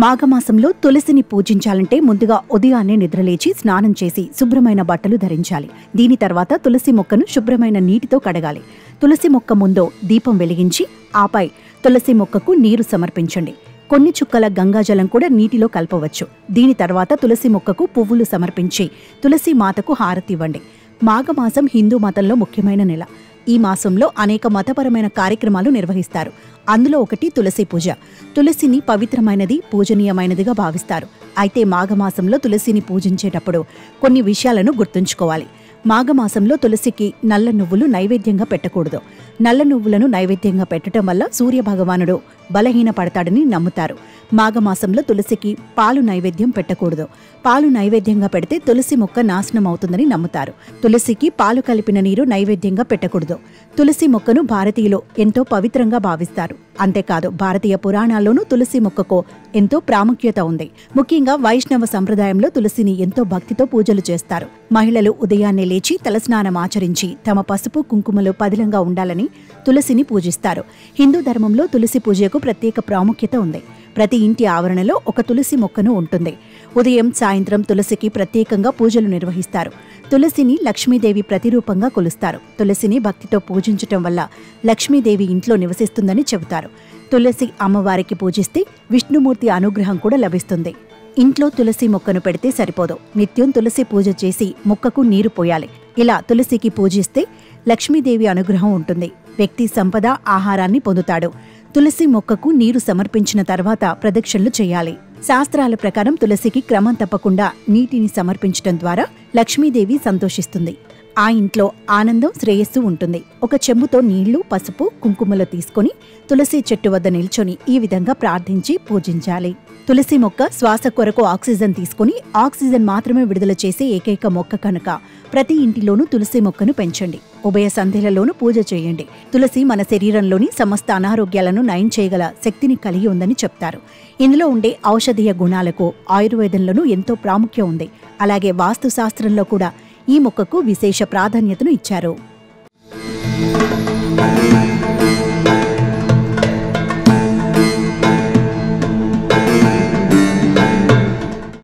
మాఘమాసంలో తులసిని పూజించాలంటే ముందుగా ఉదయాన్నే నిద్రలేచి స్నానం చేసి శుభ్రమైన బట్టలు ధరించాలి. దీని తర్వాత తులసి మొక్కను శుభ్రమైన నీటితో కడగాలి. తులసి మొక్క ముందో దీపం వెలిగించి ఆపై తులసి మొక్కకు నీరు సమర్పించండి. కొన్ని చుక్కల గంగాజలం కూడా నీటిలో కలపవచ్చు. దీని తర్వాత తులసి మొక్కకు పువ్వులు సమర్పించి తులసి మాతకు హారతివ్వండి. మాఘమాసం హిందూ మతంలో ముఖ్యమైన నెల. ఈ మాసంలో అనేక మతపరమైన కార్యక్రమాలు నిర్వహిస్తారు. అందులో ఒకటి తులసి పూజ. తులసిని పవిత్రమైనది, పూజనీయమైనదిగా భావిస్తారు. అయితే మాఘమాసంలో తులసిని పూజించేటప్పుడు కొన్ని విషయాలను గుర్తుంచుకోవాలి. మాఘమాసంలో తులసికి నల్ల నువ్వులు నైవేద్యంగా పెట్టకూడదు. నల్ల నువ్వులను నైవేద్యంగా పెట్టడం వల్ల సూర్యభగవానుడు బలహీన పడతాడని నమ్ముతారు. మాఘమాసంలో తులసికి పాలు నైవేద్యం పెట్టకూడదు. పాలు నైవేద్యంగా పెడితే తులసి మొక్క నాశనం అవుతుందని నమ్ముతారు. తులసికి పాలు కలిపిన నీరు నైవేద్యంగా పెట్టకూడదు. తులసి మొక్కను భారతీయులు ఎంతో పవిత్రంగా భావిస్తారు. అంతేకాదు, భారతీయ పురాణాల్లోనూ తులసి మొక్కకు ఎంతో ప్రాముఖ్యత ఉంది. ముఖ్యంగా వైష్ణవ సంప్రదాయంలో తులసిని ఎంతో భక్తితో పూజలు చేస్తారు. మహిళలు ఉదయాన్నే లేచి తలస్నానం ఆచరించి తమ పసుపు కుంకుమలు పదిలంగా ఉండాలని తులసిని పూజిస్తారు. హిందూ ధర్మంలో తులసి పూజకు ప్రత్యేక ప్రాముఖ్యత ఉంది. ప్రతి ఇంటి ఆవరణలో ఒక తులసి మొక్కను ఉంటుంది. ఉదయం సాయంత్రం తులసికి ప్రత్యేకంగా పూజలు నిర్వహిస్తారు. తులసిని లక్ష్మీదేవి ప్రతిరూపంగా కొలుస్తారు. తులసిని భక్తితో పూజించటం వల్ల లక్ష్మీదేవి ఇంట్లో నివసిస్తుందని చెబుతారు. తులసి అమ్మవారికి పూజిస్తే విష్ణుమూర్తి అనుగ్రహం కూడా లభిస్తుంది. ఇంట్లో తులసి మొక్కను పెడితే సరిపోదు. నిత్యం తులసి పూజ చేసి మొక్కకు నీరు పోయాలి. ఇలా తులసికి పూజిస్తే లక్ష్మీదేవి అనుగ్రహం ఉంటుంది. వ్యక్తి సంపద, ఆహారాన్ని పొందుతాడు. తులసి మొక్కకు నీరు సమర్పించిన తర్వాత ప్రదక్షిణలు చేయాలి. శాస్త్రాల ప్రకారం తులసికి క్రమం తప్పకుండా నీటిని సమర్పించడం ద్వారా లక్ష్మీదేవి సంతోషిస్తుంది. ఆ ఇంట్లో ఆనందం, శ్రేయస్సు ఉంటుంది. ఒక చెంబుతో నీళ్లు, పసుపు, కుంకుమలు తీసుకుని తులసి చెట్టు వద్ద నిల్చొని ఈ విధంగా ప్రార్థించి పూజించాలి. తులసి మొక్క శ్వాస కొరకు ఆక్సిజన్ తీసుకుని ఆక్సిజన్ మాత్రమే విడుదల చేసే ఏకైక మొక్క కనుక ప్రతి ఇంటిలోనూ తులసి మొక్కను పెంచండి. ఉభయ సంధ్యలలోనూ పూజ చేయండి. తులసి మన శరీరంలోని సమస్త అనారోగ్యాలను నయం చేయగల శక్తిని కలిగి ఉందని చెప్తారు. ఇందులో ఉండే ఔషధీయ గుణాలకు ఆయుర్వేదంలోనూ ఎంతో ప్రాముఖ్యం ఉంది. అలాగే వాస్తుశాస్త్రంలో కూడా ఈ మొక్కకు విశేష ప్రాధాన్యతను ఇచ్చారు.